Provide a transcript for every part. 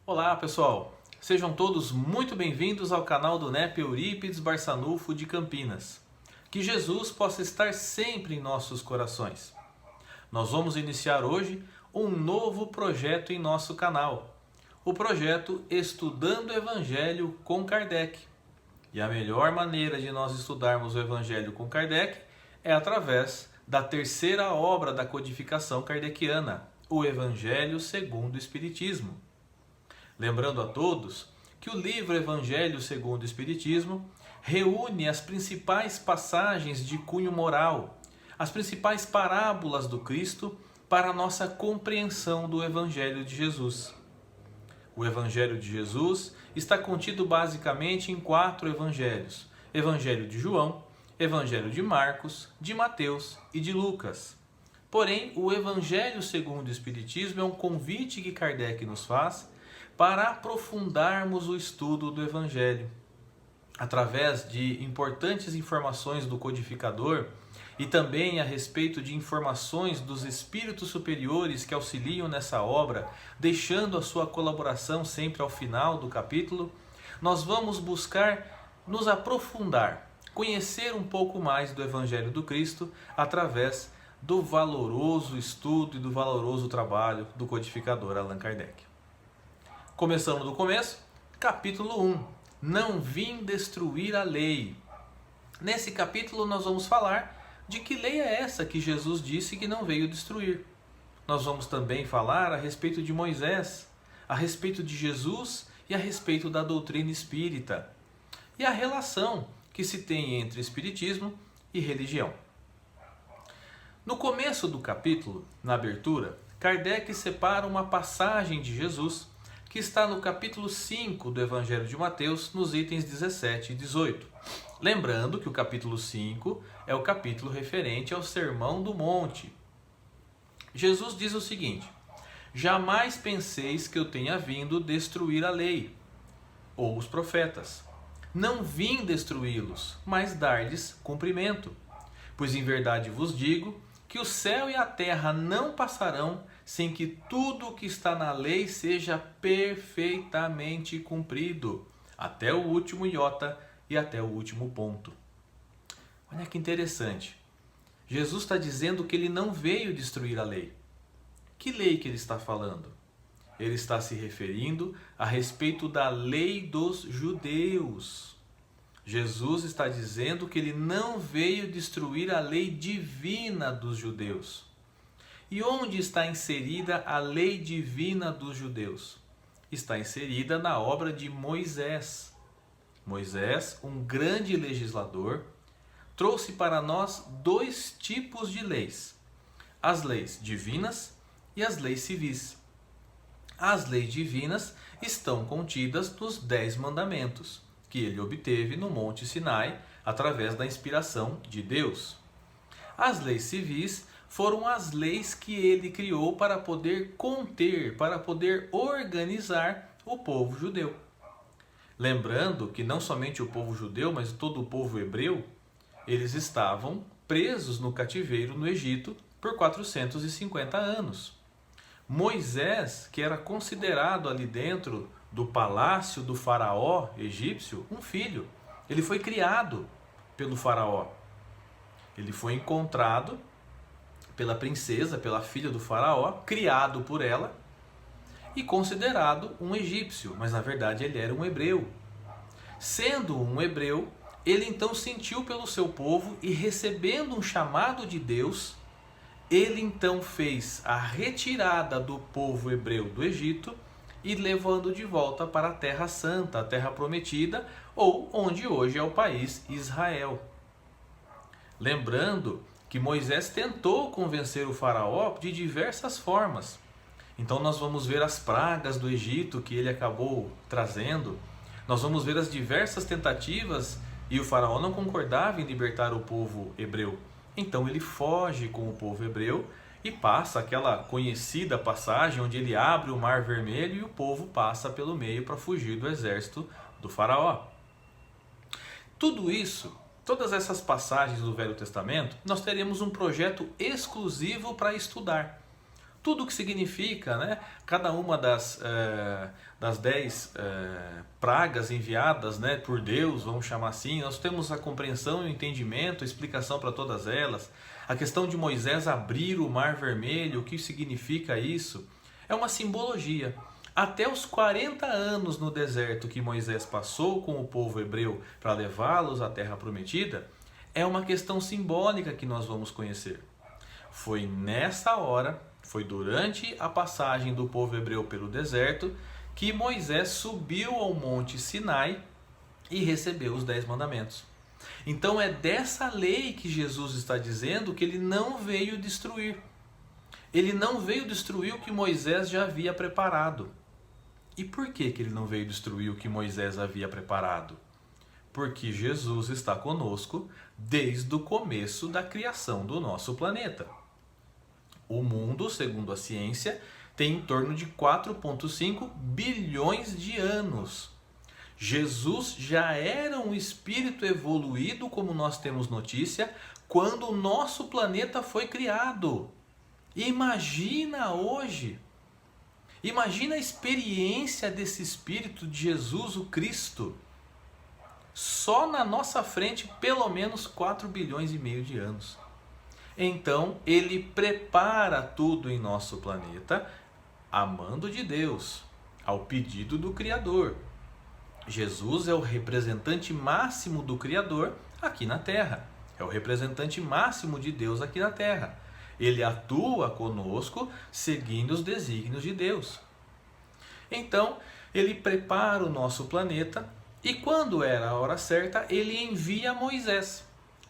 Olá pessoal, sejam todos muito bem-vindos ao canal do NEP Eurípides Barçanufo de Campinas. Que Jesus possa estar sempre em nossos corações. Nós vamos iniciar hoje um novo projeto em nosso canal, o projeto Estudando o Evangelho com Kardec. E a melhor maneira de nós estudarmos o Evangelho com Kardec é através da terceira obra da codificação kardeciana, o Evangelho segundo o Espiritismo. Lembrando a todos que o livro Evangelho segundo o Espiritismo reúne as principais passagens de cunho moral, as principais parábolas do Cristo para a nossa compreensão do Evangelho de Jesus. O Evangelho de Jesus está contido basicamente em 4 evangelhos: Evangelho de João, Evangelho de Marcos, de Mateus e de Lucas. Porém, o Evangelho segundo o Espiritismo é um convite que Kardec nos faz para aprofundarmos o estudo do Evangelho. Através de importantes informações do codificador e também a respeito de informações dos espíritos superiores que auxiliam nessa obra, deixando a sua colaboração sempre ao final do capítulo, nós vamos buscar nos aprofundar, conhecer um pouco mais do Evangelho do Cristo através do valoroso estudo e do valoroso trabalho do codificador Allan Kardec. Começando do começo, capítulo 1, Não vim destruir a lei. Nesse capítulo nós vamos falar de que lei é essa que Jesus disse que não veio destruir. Nós vamos também falar a respeito de Moisés, a respeito de Jesus e a respeito da doutrina espírita e a relação que se tem entre espiritismo e religião. No começo do capítulo, na abertura, Kardec separa uma passagem de Jesus que está no capítulo 5 do Evangelho de Mateus, nos itens 17 e 18. Lembrando que o capítulo 5 é o capítulo referente ao Sermão do Monte. Jesus diz o seguinte: jamais penseis que eu tenha vindo destruir a lei, ou os profetas. Não vim destruí-los, mas dar-lhes cumprimento. Pois em verdade vos digo que o céu e a terra não passarão sem que tudo o que está na lei seja perfeitamente cumprido, até o último iota e até o último ponto. Olha que interessante. Jesus está dizendo que ele não veio destruir a lei. Que lei que ele está falando? Ele está se referindo a respeito da lei dos judeus. Jesus está dizendo que ele não veio destruir a lei divina dos judeus. E onde está inserida a lei divina dos judeus? Está inserida na obra de Moisés. Moisés, um grande legislador, trouxe para nós 2 tipos de leis: as leis divinas e as leis civis. As leis divinas estão contidas nos 10 mandamentos, que ele obteve no Monte Sinai através da inspiração de Deus. As leis civis foram as leis que ele criou para poder conter, para poder organizar o povo judeu. Lembrando que não somente o povo judeu, mas todo o povo hebreu, eles estavam presos no cativeiro no Egito por 450 anos. Moisés, que era considerado ali dentro do palácio do faraó egípcio, um filho. Ele foi criado pelo faraó. Ele foi encontrado pela princesa, pela filha do faraó, criado por ela e considerado um egípcio, mas na verdade ele era um hebreu. Sendo um hebreu, ele então sentiu pelo seu povo e, recebendo um chamado de Deus, ele então fez a retirada do povo hebreu do Egito e levando de volta para a Terra Santa, a Terra Prometida, ou onde hoje é o país Israel. Lembrando que Moisés tentou convencer o faraó de diversas formas. Então nós vamos ver as pragas do Egito que ele acabou trazendo. Nós vamos ver as diversas tentativas e o faraó não concordava em libertar o povo hebreu. Então ele foge com o povo hebreu e passa aquela conhecida passagem onde ele abre o Mar Vermelho e o povo passa pelo meio para fugir do exército do faraó. Tudo isso, todas essas passagens do Velho Testamento, nós teremos um projeto exclusivo para estudar. tudo o que significa, né? Cada uma das 10 pragas enviadas, né, por Deus, vamos chamar assim. Nós temos a compreensão, o entendimento, a explicação para todas elas. A questão de Moisés abrir o Mar Vermelho, o que significa isso? É uma simbologia. Até os 40 anos no deserto que Moisés passou com o povo hebreu para levá-los à Terra Prometida, é uma questão simbólica que nós vamos conhecer. Foi nessa hora, foi durante a passagem do povo hebreu pelo deserto, que Moisés subiu ao Monte Sinai e recebeu os 10 mandamentos. Então é dessa lei que Jesus está dizendo que ele não veio destruir. Ele não veio destruir o que Moisés já havia preparado. E por que ele não veio destruir o que Moisés havia preparado? Porque Jesus está conosco desde o começo da criação do nosso planeta. O mundo, segundo a ciência, tem em torno de 4,5 bilhões de anos. Jesus já era um espírito evoluído, como nós temos notícia, quando o nosso planeta foi criado. Imagina hoje! Imagina a experiência desse Espírito de Jesus, o Cristo. Só na nossa frente, pelo menos 4 bilhões e meio de anos. Então, ele prepara tudo em nosso planeta, a mando de Deus, ao pedido do Criador. Jesus é o representante máximo do Criador aqui na Terra. É o representante máximo de Deus aqui na Terra. Ele atua conosco seguindo os desígnios de Deus. Então, ele prepara o nosso planeta e quando era a hora certa, ele envia Moisés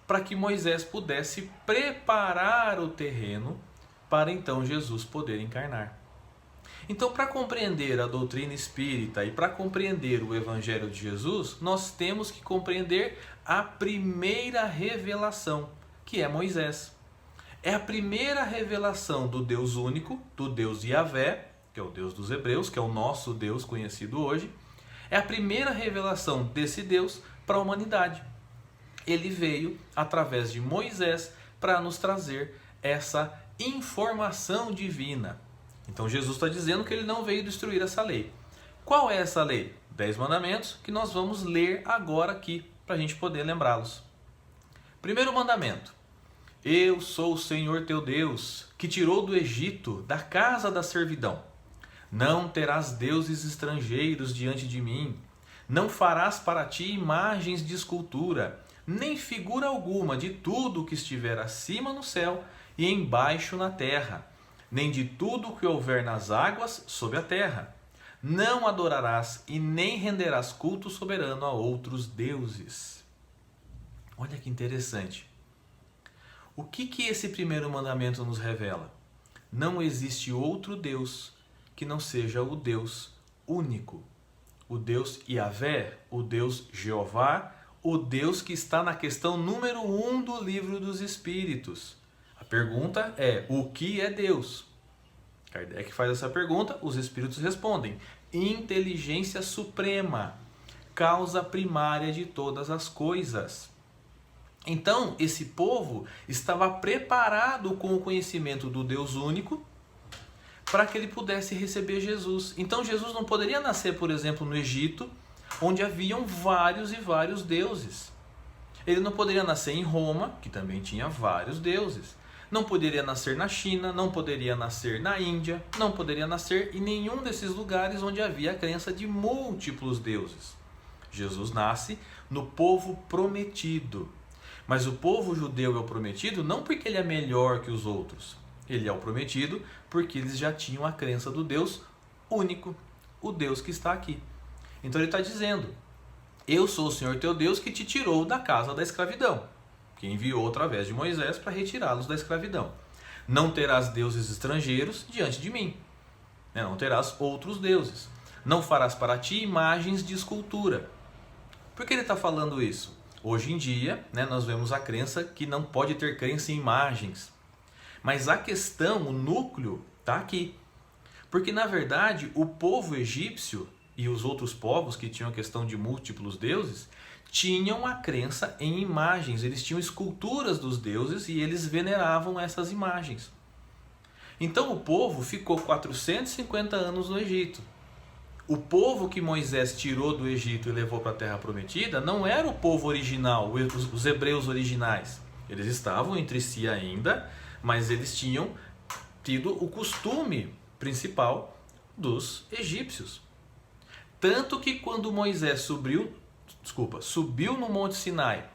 para que Moisés pudesse preparar o terreno para então Jesus poder encarnar. Então, para compreender a doutrina espírita e para compreender o Evangelho de Jesus, nós temos que compreender a primeira revelação, que é Moisés. É a primeira revelação do Deus único, do Deus Yahvé, que é o Deus dos Hebreus, que é o nosso Deus conhecido hoje. É a primeira revelação desse Deus para a humanidade. Ele veio através de Moisés para nos trazer essa informação divina. Então Jesus está dizendo que ele não veio destruir essa lei. Qual é essa lei? 10 mandamentos que nós vamos ler agora aqui para a gente poder lembrá-los. Primeiro mandamento. Eu sou o Senhor teu Deus, que tirou do Egito, da casa da servidão. Não terás deuses estrangeiros diante de mim. Não farás para ti imagens de escultura, nem figura alguma de tudo que estiver acima no céu e embaixo na terra, nem de tudo que houver nas águas sob a terra. Não adorarás e nem renderás culto soberano a outros deuses. Olha que interessante. O que esse primeiro mandamento nos revela? Não existe outro Deus que não seja o Deus único. O Deus Yahvé, o Deus Jeová, o Deus que está na questão número 1 do Livro dos Espíritos. A pergunta é, o que é Deus? Kardec faz essa pergunta, os Espíritos respondem, inteligência suprema, causa primária de todas as coisas. Então, esse povo estava preparado com o conhecimento do Deus único para que ele pudesse receber Jesus. Então, Jesus não poderia nascer, por exemplo, no Egito, onde haviam vários e vários deuses. Ele não poderia nascer em Roma, que também tinha vários deuses. Não poderia nascer na China, não poderia nascer na Índia, não poderia nascer em nenhum desses lugares onde havia a crença de múltiplos deuses. Jesus nasce no povo prometido. Mas o povo judeu é o prometido não porque ele é melhor que os outros. Ele é o prometido porque eles já tinham a crença do Deus único, o Deus que está aqui. Então ele está dizendo, eu sou o Senhor teu Deus que te tirou da casa da escravidão, que enviou através de Moisés para retirá-los da escravidão. Não terás deuses estrangeiros diante de mim. Não terás outros deuses. Não farás para ti imagens de escultura. Por que ele está falando isso? Hoje em dia, nós vemos a crença que não pode ter crença em imagens. Mas a questão, o núcleo, está aqui. Porque, na verdade, o povo egípcio e os outros povos que tinham a questão de múltiplos deuses, tinham a crença em imagens. Eles tinham esculturas dos deuses e eles veneravam essas imagens. Então o povo ficou 450 anos no Egito. O povo que Moisés tirou do Egito e levou para a Terra Prometida não era o povo original, os hebreus originais. Eles estavam entre si ainda, mas eles tinham tido o costume principal dos egípcios. Tanto que quando Moisés subiu no Monte Sinai,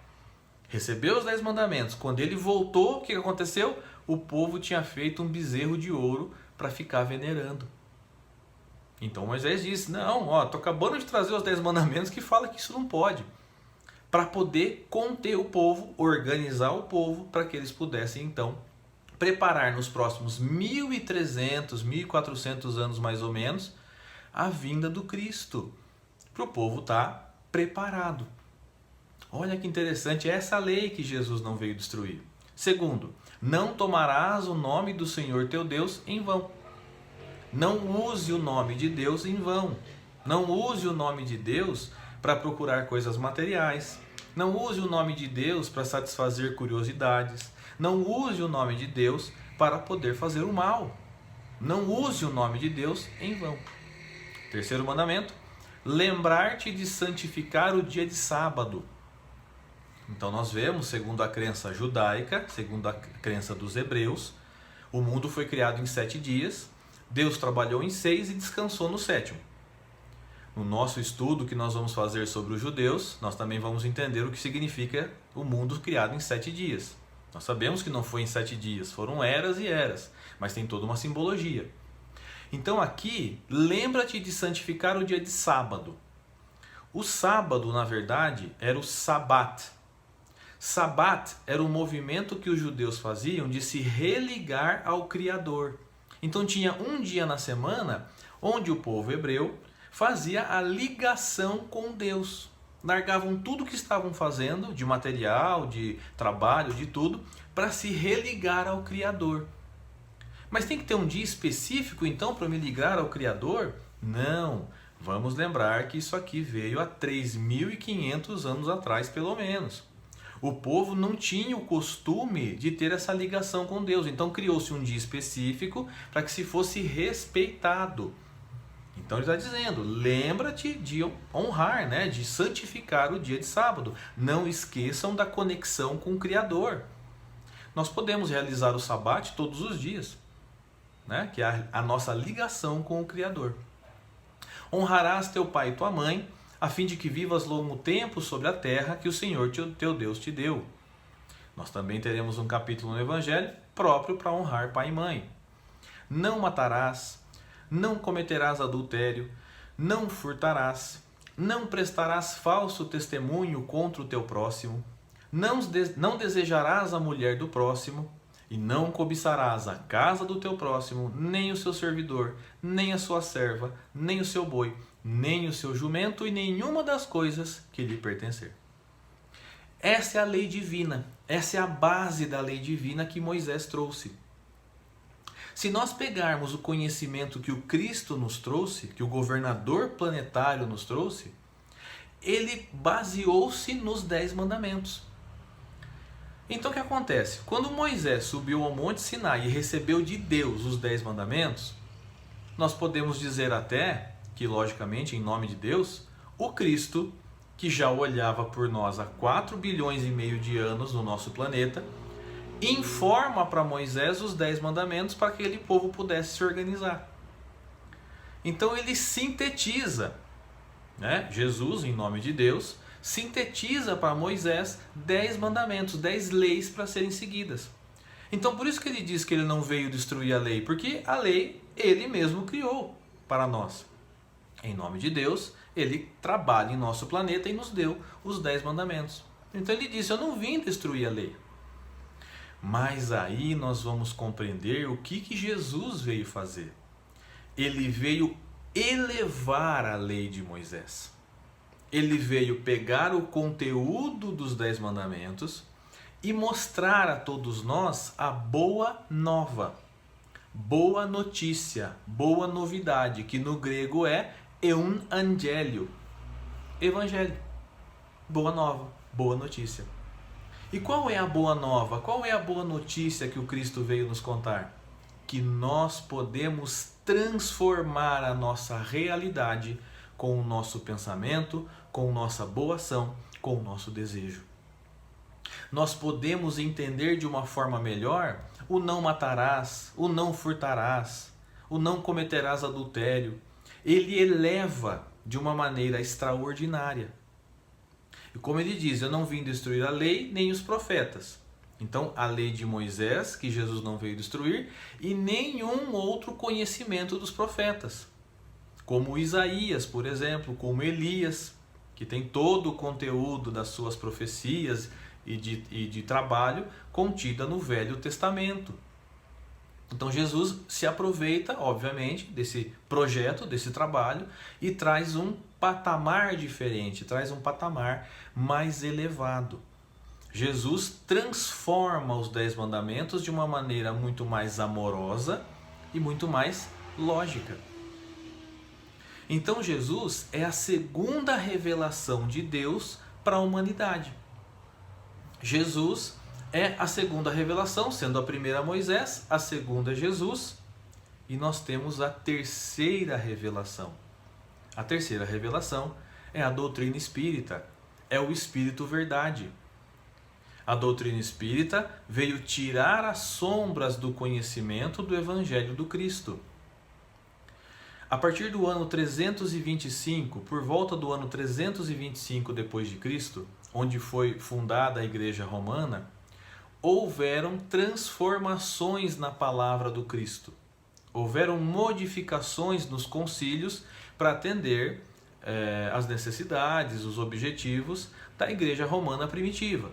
recebeu os 10 mandamentos, quando ele voltou, o que aconteceu? O povo tinha feito um bezerro de ouro para ficar venerando. Então Moisés disse, não, estou acabando de trazer os 10 mandamentos que fala que isso não pode. Para poder conter o povo, organizar o povo, para que eles pudessem então preparar nos próximos 1.300, 1.400 anos mais ou menos, a vinda do Cristo. Para o povo estar preparado. Olha que interessante, é essa lei que Jesus não veio destruir. Segundo, não tomarás o nome do Senhor teu Deus em vão. Não use o nome de Deus em vão. Não use o nome de Deus para procurar coisas materiais. Não use o nome de Deus para satisfazer curiosidades. Não use o nome de Deus para poder fazer o mal. Não use o nome de Deus em vão. Terceiro mandamento, lembrar-te de santificar o dia de sábado. Então nós vemos, segundo a crença judaica, segundo a crença dos hebreus, o mundo foi criado em 7 dias, Deus trabalhou em 6 e descansou no 7º. No nosso estudo que nós vamos fazer sobre os judeus, nós também vamos entender o que significa o mundo criado em 7 dias. Nós sabemos que não foi em 7 dias, foram eras e eras, mas tem toda uma simbologia. Então aqui, lembra-te de santificar o dia de sábado. O sábado, na verdade, era o sabat. Sabat era o movimento que os judeus faziam de se religar ao Criador. Então tinha um dia na semana onde o povo hebreu fazia a ligação com Deus. Largavam tudo o que estavam fazendo, de material, de trabalho, de tudo, para se religar ao Criador. Mas tem que ter um dia específico então para me ligar ao Criador? Não, vamos lembrar que isso aqui veio há 3.500 anos atrás pelo menos. O povo não tinha o costume de ter essa ligação com Deus, então criou-se um dia específico para que se fosse respeitado. Então ele está dizendo, lembra-te de honrar, né? De santificar o dia de sábado. Não esqueçam da conexão com o Criador. Nós podemos realizar o sabate todos os dias, né? Que é a nossa ligação com o Criador. Honrarás teu pai e tua mãe, a fim de que vivas longo tempo sobre a terra que o Senhor teu Deus te deu. Nós também teremos um capítulo no Evangelho próprio para honrar pai e mãe. Não matarás, não cometerás adultério, não furtarás, não prestarás falso testemunho contra o teu próximo, não desejarás a mulher do próximo, e não cobiçarás a casa do teu próximo, nem o seu servidor, nem a sua serva, nem o seu boi, nem o seu jumento e nenhuma das coisas que lhe pertencer. Essa é a lei divina, essa é a base da lei divina que Moisés trouxe. Se nós pegarmos o conhecimento que o Cristo nos trouxe, que o governador planetário nos trouxe, ele baseou-se nos 10 mandamentos. Então o que acontece? Quando Moisés subiu ao Monte Sinai e recebeu de Deus os 10 mandamentos, nós podemos dizer até que, logicamente, em nome de Deus, o Cristo, que já olhava por nós há 4 bilhões e meio de anos no nosso planeta, informa para Moisés os 10 mandamentos para que aquele povo pudesse se organizar. Então ele sintetiza, né? Jesus, em nome de Deus, sintetiza para Moisés 10 mandamentos, 10 leis para serem seguidas. Então por isso que ele diz que ele não veio destruir a lei, porque a lei ele mesmo criou para nós. Em nome de Deus, ele trabalha em nosso planeta e nos deu os 10 mandamentos. Então ele disse, eu não vim destruir a lei. Mas aí nós vamos compreender o que Jesus veio fazer. Ele veio elevar a lei de Moisés. Ele veio pegar o conteúdo dos 10 mandamentos e mostrar a todos nós a boa nova, boa notícia, boa novidade, que no grego é euangélio, evangelho, boa nova, boa notícia. E qual é a boa nova? Qual é a boa notícia que o Cristo veio nos contar? que nós podemos transformar a nossa realidade com o nosso pensamento, com nossa boa ação, com o nosso desejo. Nós podemos entender de uma forma melhor o não matarás, o não furtarás, o não cometerás adultério. Ele eleva de uma maneira extraordinária. E como ele diz, eu não vim destruir a lei nem os profetas. Então, a lei de Moisés, que Jesus não veio destruir, e nenhum outro conhecimento dos profetas. Como Isaías, por exemplo, como Elias, que tem todo o conteúdo das suas profecias e de trabalho contida no Velho Testamento. Então Jesus se aproveita, obviamente, desse projeto, desse trabalho e traz um patamar diferente, traz um patamar mais elevado. Jesus transforma os 10 mandamentos de uma maneira muito mais amorosa e muito mais lógica. Então Jesus é a segunda revelação de Deus para a humanidade. Jesus é a segunda revelação, sendo a primeira Moisés, a segunda Jesus, e nós temos a terceira revelação. A terceira revelação é a doutrina espírita, é o Espírito Verdade. A doutrina espírita veio tirar as sombras do conhecimento do Evangelho do Cristo. A partir do ano 325, por volta do ano 325 depois de Cristo, onde foi fundada a Igreja Romana, houveram transformações na palavra do Cristo. Houveram modificações nos concílios para atender as necessidades, os objetivos da Igreja Romana primitiva.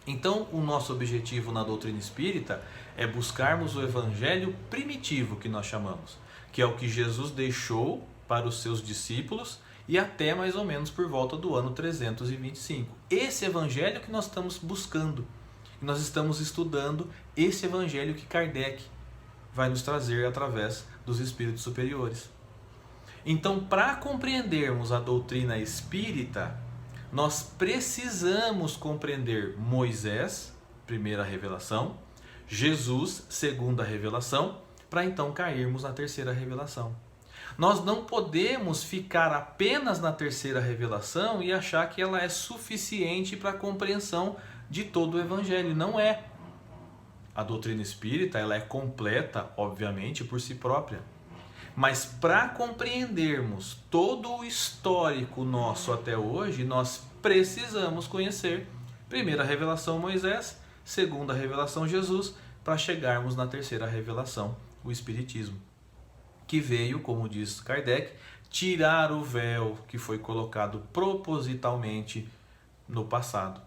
Então, o nosso objetivo na doutrina espírita é buscarmos o Evangelho primitivo, que nós chamamos, que é o que Jesus deixou para os seus discípulos e até mais ou menos por volta do ano 325. Esse Evangelho que nós estamos buscando. Nós estamos estudando esse Evangelho que Kardec vai nos trazer através dos espíritos superiores. Então, para compreendermos a doutrina espírita, nós precisamos compreender Moisés, primeira revelação, Jesus, segunda revelação, para então cairmos na terceira revelação. Nós não podemos ficar apenas na terceira revelação e achar que ela é suficiente para a compreensão de todo o Evangelho. Não é. A doutrina espírita ela é completa, obviamente, por si própria. Mas para compreendermos todo o histórico nosso até hoje, nós precisamos conhecer primeira revelação Moisés, segunda revelação Jesus, para chegarmos na terceira revelação, o Espiritismo, que veio, como diz Kardec, tirar o véu que foi colocado propositalmente no passado.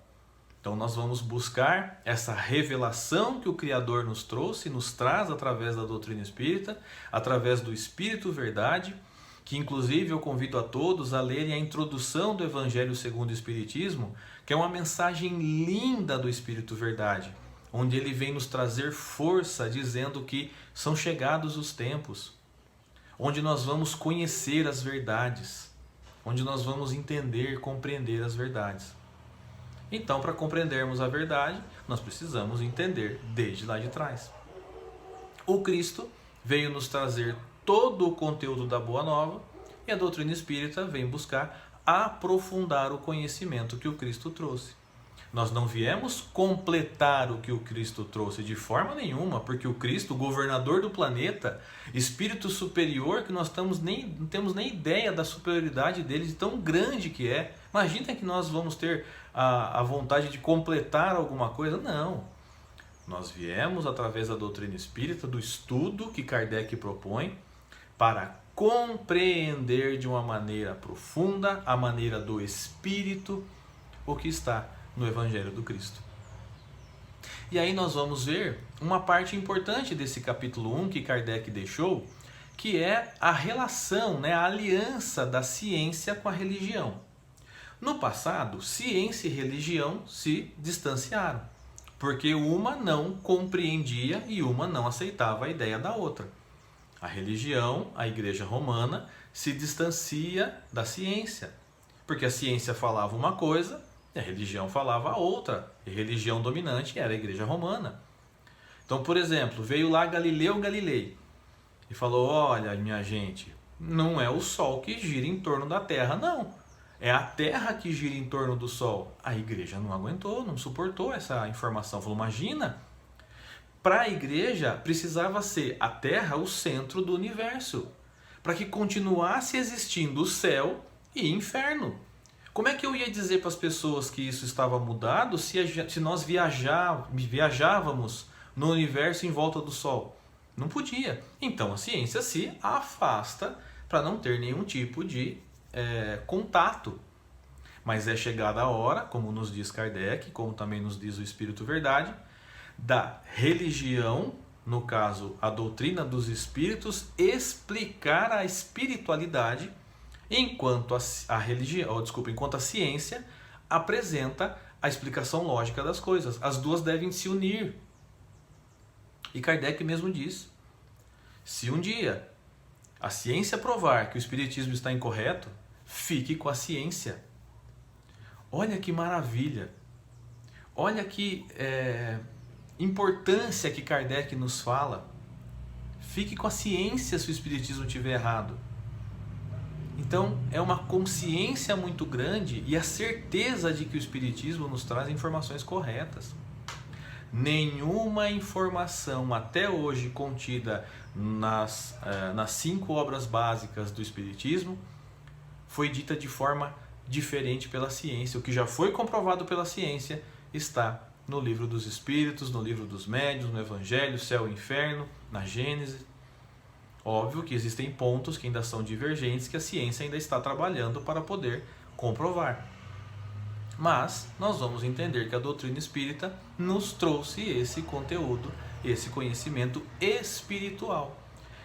Então nós vamos buscar essa revelação que o Criador nos trouxe, nos traz através da doutrina espírita, através do Espírito Verdade, que inclusive eu convido a todos a lerem a introdução do Evangelho segundo o Espiritismo, que é uma mensagem linda do Espírito Verdade, onde ele vem nos trazer força, dizendo que são chegados os tempos, onde nós vamos conhecer as verdades, onde nós vamos entender, compreender as verdades. Então, para compreendermos a verdade, nós precisamos entender desde lá de trás. O Cristo veio nos trazer todo o conteúdo da Boa Nova e a doutrina espírita vem buscar aprofundar o conhecimento que o Cristo trouxe. Nós não viemos completar o que o Cristo trouxe de forma nenhuma, porque o Cristo, governador do planeta, espírito superior, que nós não temos nem ideia da superioridade dele, de tão grande que é. Imagina que nós vamos ter a vontade de completar alguma coisa. Não. Nós viemos através da doutrina espírita, do estudo que Kardec propõe, para compreender de uma maneira profunda a maneira do Espírito o que está no Evangelho do Cristo. E aí nós vamos ver uma parte importante desse capítulo 1 que Kardec deixou, que é a relação, a aliança da ciência com a religião. No passado, ciência e religião se distanciaram, porque uma não compreendia e uma não aceitava a ideia da outra. A religião, a Igreja Romana, se distancia da ciência, porque a ciência falava uma coisa e a religião falava outra, e a religião dominante era a Igreja Romana. Então, por exemplo, veio lá Galileu Galilei e falou: olha, minha gente, não é o Sol que gira em torno da Terra, não. É a Terra que gira em torno do Sol. A igreja não aguentou, não suportou essa informação. Falou: imagina, para a igreja precisava ser a Terra o centro do universo, para que continuasse existindo o céu e inferno. Como é que eu ia dizer para as pessoas que isso estava mudado se nós viajávamos no universo em volta do Sol? Não podia. Então a ciência se afasta para não ter nenhum tipo de contato. Mas é chegada a hora, como nos diz Kardec, como também nos diz o Espírito Verdade, da religião, no caso a doutrina dos espíritos, explicar a espiritualidade, enquanto enquanto a ciência apresenta a explicação lógica das coisas. As duas devem se unir. E Kardec mesmo diz: se um dia a ciência provar que o espiritismo está incorreto, fique com a ciência. Olha que maravilha! Olha que importância que Kardec nos fala. Fique com a ciência se o espiritismo estiver errado. Então é uma consciência muito grande e a certeza de que o espiritismo nos traz informações corretas. Nenhuma informação até hoje contida nas 5 obras básicas do espiritismo foi dita de forma diferente pela ciência. O que já foi comprovado pela ciência está no Livro dos Espíritos, no Livro dos Médiuns, no Evangelho, Céu e Inferno, na Gênese. Óbvio que existem pontos que ainda são divergentes, que a ciência ainda está trabalhando para poder comprovar. Mas nós vamos entender que a doutrina espírita nos trouxe esse conteúdo, esse conhecimento espiritual.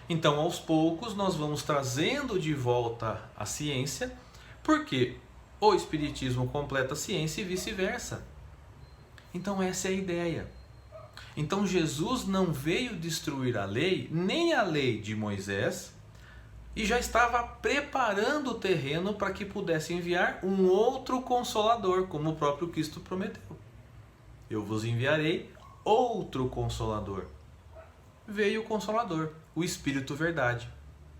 Então, aos poucos, nós vamos trazendo de volta a ciência, porque o espiritismo completa a ciência e vice-versa. Então, essa é a ideia. Então, Jesus não veio destruir a lei, nem a lei de Moisés, e já estava preparando o terreno para que pudesse enviar um outro Consolador, como o próprio Cristo prometeu. Eu vos enviarei outro Consolador. Veio o Consolador, o Espírito Verdade,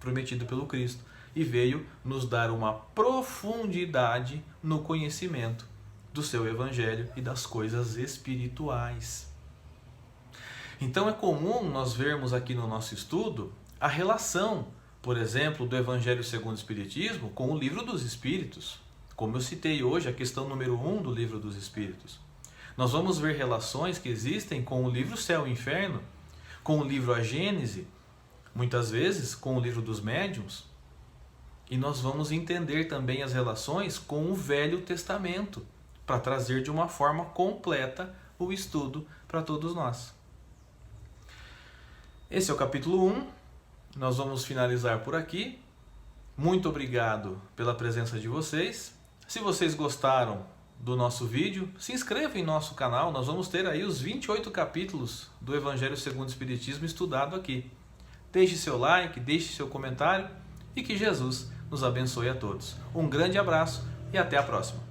prometido pelo Cristo, e veio nos dar uma profundidade no conhecimento do seu Evangelho e das coisas espirituais. Então é comum nós vermos aqui no nosso estudo a relação, por exemplo, do Evangelho segundo o Espiritismo com o Livro dos Espíritos. Como eu citei hoje, a questão número 1 do Livro dos Espíritos. Nós vamos ver relações que existem com o livro Céu e Inferno, com o livro A Gênese, muitas vezes com o Livro dos Médiuns. E nós vamos entender também as relações com o Velho Testamento, para trazer de uma forma completa o estudo para todos nós. Esse é o capítulo 1, nós vamos finalizar por aqui. Muito obrigado pela presença de vocês. Se vocês gostaram do nosso vídeo, se inscreva em nosso canal, nós vamos ter aí os 28 capítulos do Evangelho segundo o Espiritismo estudado aqui. Deixe seu like, deixe seu comentário e que Jesus nos abençoe a todos. Um grande abraço e até a próxima.